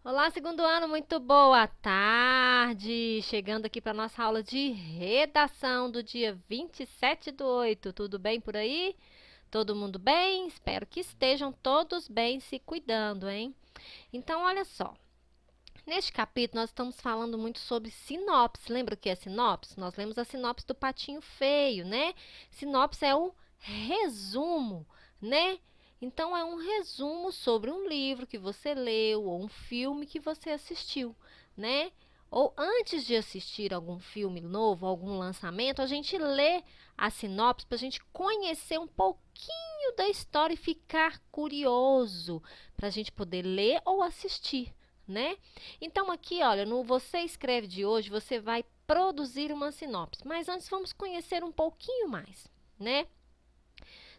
Olá, segundo ano, muito boa tarde! Chegando aqui para nossa aula de redação do dia 27/8. Tudo bem por aí? Todo mundo bem? Espero que estejam todos bem se cuidando, hein? Então, olha só. Neste capítulo, nós estamos falando muito sobre sinopse. Lembra o que é sinopse? Nós lemos a sinopse do Patinho Feio, né? Sinopse é o resumo, né? Então, é um resumo sobre um livro que você leu ou um filme que você assistiu, né? Ou antes de assistir algum filme novo, algum lançamento, a gente lê a sinopse para a gente conhecer um pouquinho da história e ficar curioso, para a gente poder ler ou assistir, né? Então, aqui, olha, no Você Escreve de hoje, você vai produzir uma sinopse. Mas antes, vamos conhecer um pouquinho mais, né?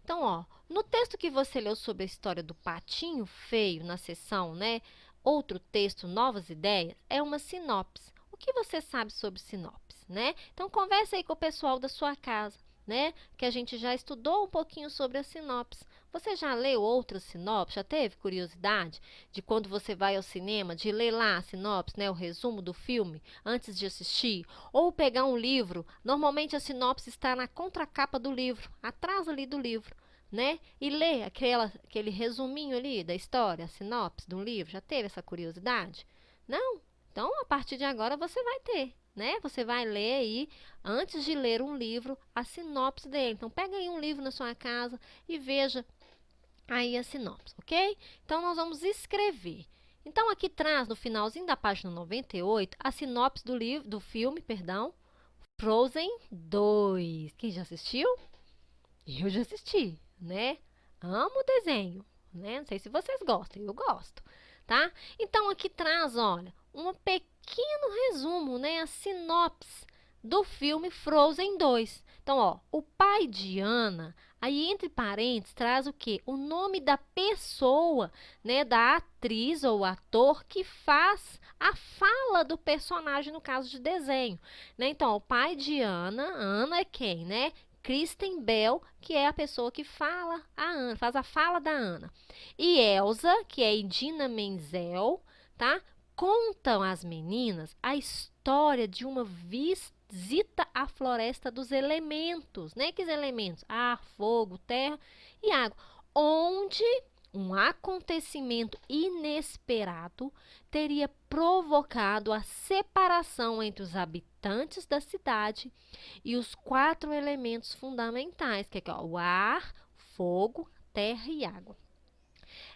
Então, ó, no texto que você leu sobre a história do Patinho Feio, na seção, né? Outro texto, Novas Ideias, é uma sinopse. O que você sabe sobre sinopse, né? Então, conversa aí com o pessoal da sua casa, né? Que a gente já estudou um pouquinho sobre a sinopse. Você já leu outras sinopses? Já teve curiosidade de quando você vai ao cinema, de ler lá a sinopse, né? O resumo do filme, antes de assistir? Ou pegar um livro, normalmente a sinopse está na contracapa do livro, atrás ali do livro, né? E ler aquele resuminho ali da história, a sinopse de um livro. Já teve essa curiosidade? Não? Então, a partir de agora, você vai ter, né? Você vai ler aí, antes de ler um livro, a sinopse dele. Então, pega aí um livro na sua casa e veja aí a sinopse, ok? Então, nós vamos escrever. Então, aqui traz, no finalzinho da página 98, a sinopse do livro, do filme, perdão, Frozen 2. Quem já assistiu? Eu já assisti, né? Amo o desenho, né? Não sei se vocês gostam, eu gosto, tá? Então, aqui traz, olha, um pequeno resumo, né? A sinopse do filme Frozen 2. Então, ó, o pai de Anna, aí entre parênteses, traz o quê? O nome da pessoa, né? Da atriz ou ator que faz a fala do personagem no caso de desenho, né? Então, ó, o pai de Anna, Anna é quem, né? Kristen Bell, que é a pessoa que fala a Anna, faz a fala da Anna. E Elsa, que é Idina Menzel, tá? Contam às meninas a história de uma visita à floresta dos elementos, né? Que elementos? Ar, fogo, terra e água, onde um acontecimento inesperado teria provocado a separação entre os habitantes da cidade e os 4 elementos fundamentais, que é o ar, fogo, terra e água.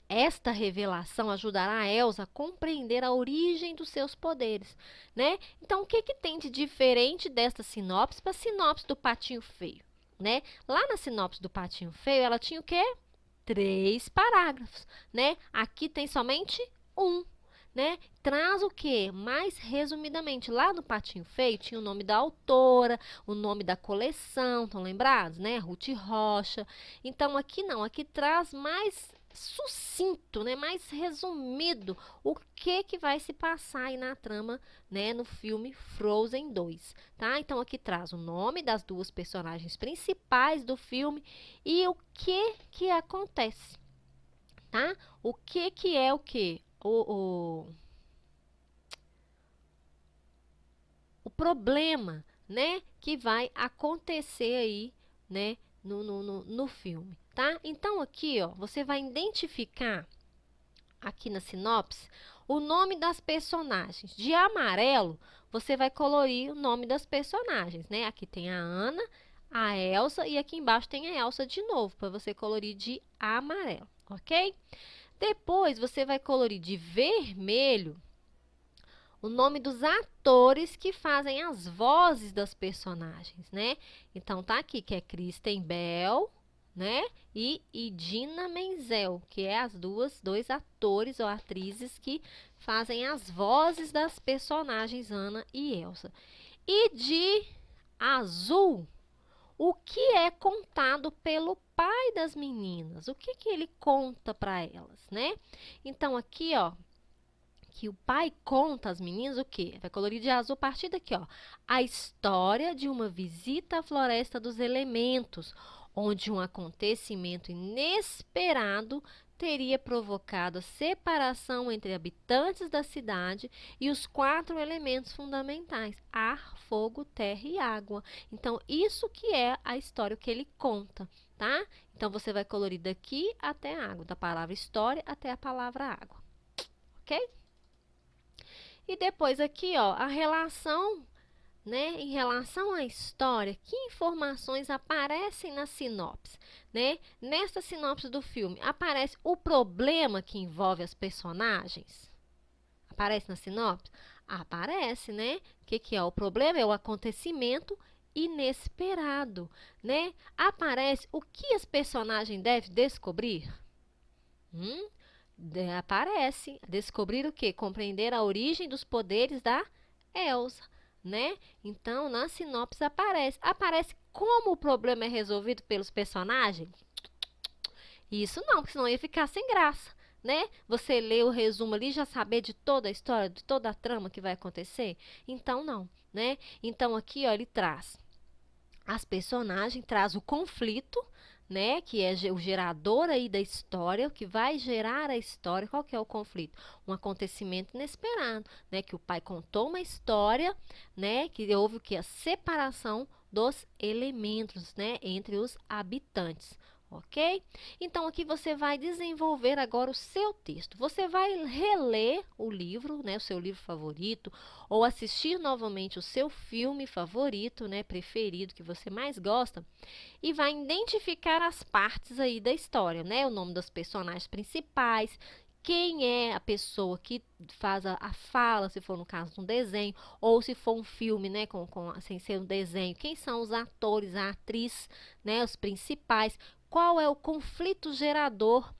Esta revelação ajudará a Elsa a compreender a origem dos seus poderes, né? Então, o que tem de diferente desta sinopse para a sinopse do Patinho Feio, né? Lá na sinopse do Patinho Feio, ela tinha o quê? 3 parágrafos, né? Aqui tem somente um, né? Traz o quê? Mais resumidamente, lá no Patinho Feio tinha o nome da autora, o nome da coleção, estão lembrados, né? Ruth Rocha. Então, aqui não, aqui traz mais sucinto, né? Mais resumido o que vai se passar aí na trama, né? No filme Frozen 2, tá? Então, aqui traz o nome das 2 personagens principais do filme e o que acontece, tá? O que é o que? O problema, né, que vai acontecer aí, né, no filme, tá? Então, aqui, ó, você vai identificar aqui na sinopse o nome das personagens. De amarelo, você vai colorir o nome das personagens, né? Aqui tem a Ana, a Elsa e aqui embaixo tem a Elsa de novo, para você colorir de amarelo, ok? Depois, você vai colorir de vermelho o nome dos atores que fazem as vozes das personagens, né? Então, tá aqui, que é Kristen Bell, né? E Idina Menzel, que é as dois atores ou atrizes que fazem as vozes das personagens Anna e Elsa. E de azul, o que é contado pelo pai das meninas? O que ele conta para elas, né? Então, aqui, ó, que o pai conta às meninas o quê? Vai colorir de azul a partir daqui, ó. A história de uma visita à floresta dos elementos, onde um acontecimento inesperado teria provocado a separação entre habitantes da cidade e os 4 elementos fundamentais: ar, fogo, terra e água. Então, isso que é a história que ele conta, tá? Então, você vai colorir daqui até a água, da palavra história até a palavra água, ok? E depois aqui, ó, a relação, né, em relação à história, que informações aparecem na sinopse, né? Nesta sinopse do filme, aparece o problema que envolve as personagens? Aparece na sinopse? Aparece, né? O que é o problema? É o acontecimento inesperado, né? Aparece o que as personagens devem descobrir? Aparece. Descobrir o quê? Compreender a origem dos poderes da Elsa, né? Então, na sinopse aparece. Aparece como o problema é resolvido pelos personagens? Isso não, porque senão ia ficar sem graça, né? Você lê o resumo ali e já saber de toda a história, de toda a trama que vai acontecer? Então, não, né? Então, aqui, ó, ele traz as personagens, traz o conflito, né, que é o gerador aí da história, o que vai gerar a história. Qual que é o conflito? Um acontecimento inesperado, né, que o pai contou uma história, né, que houve o que? A separação dos elementos, né, entre os habitantes. Ok? Então, aqui você vai desenvolver agora o seu texto. Você vai reler o livro, né, o seu livro favorito, ou assistir novamente o seu filme favorito, né, preferido, que você mais gosta, e vai identificar as partes aí da história, né, o nome dos personagens principais, quem é a pessoa que faz a fala, se for no caso de um desenho, ou se for um filme, né, sem ser um desenho, quem são os atores, a atriz, né, os principais, qual é o conflito gerador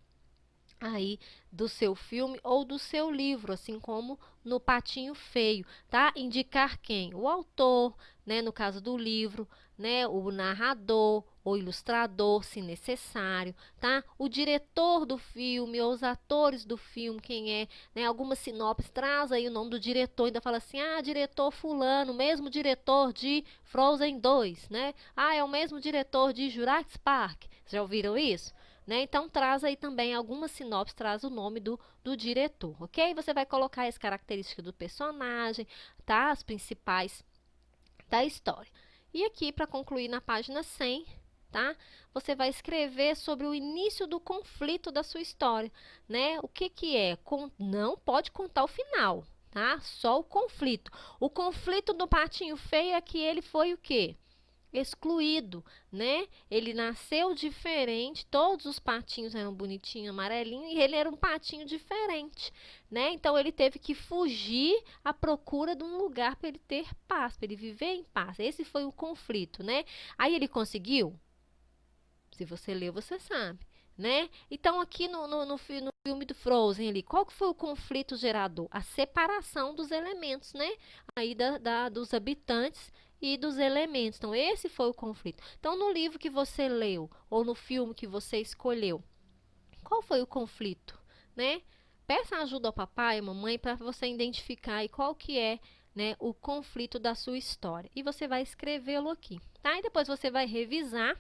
aí do seu filme ou do seu livro, assim como no Patinho Feio, tá? Indicar quem? O autor, né, no caso do livro, né, o narrador, o ilustrador, se necessário, tá? O diretor do filme ou os atores do filme, quem é, né? Alguma sinopse traz aí o nome do diretor, ainda fala assim: "Ah, diretor fulano, mesmo diretor de Frozen 2, né? Ah, é o mesmo diretor de Jurassic Park". Já ouviram isso? Né? Então, traz aí também alguma sinopse, traz o nome do diretor, ok? Você vai colocar as características do personagem, tá? As principais da história. E aqui, para concluir na página 100, tá? Você vai escrever sobre o início do conflito da sua história, né? O que é? Não pode contar o final, tá? Só o conflito. O conflito do Patinho Feio é que ele foi o quê? Excluído, né? Ele nasceu diferente, todos os patinhos eram bonitinhos, amarelinhos, e ele era um patinho diferente, né? Então ele teve que fugir à procura de um lugar para ele ter paz, para ele viver em paz. Esse foi o conflito, né? Aí ele conseguiu? Se você leu, você sabe, né? Então aqui no filme do Frozen ali, qual que foi o conflito gerador? A separação dos elementos, né? Aí dos habitantes e dos elementos. Então, esse foi o conflito. Então, no livro que você leu, ou no filme que você escolheu, qual foi o conflito, né? Peça ajuda ao papai e mamãe para você identificar aí qual que é, né, o conflito da sua história. E você vai escrevê-lo aqui, tá? E depois você vai revisar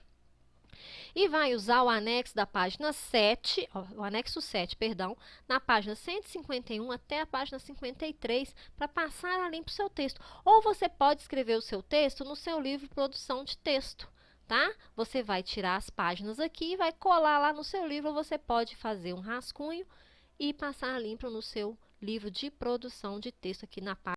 e vai usar o anexo da página 7, o anexo 7, perdão, na página 151 até a página 53, para passar ali para o seu texto. Ou você pode escrever o seu texto no seu livro Produção de Texto, tá? Você vai tirar as páginas aqui e vai colar lá no seu livro, ou você pode fazer um rascunho e passar limpo no seu livro de produção de texto aqui na página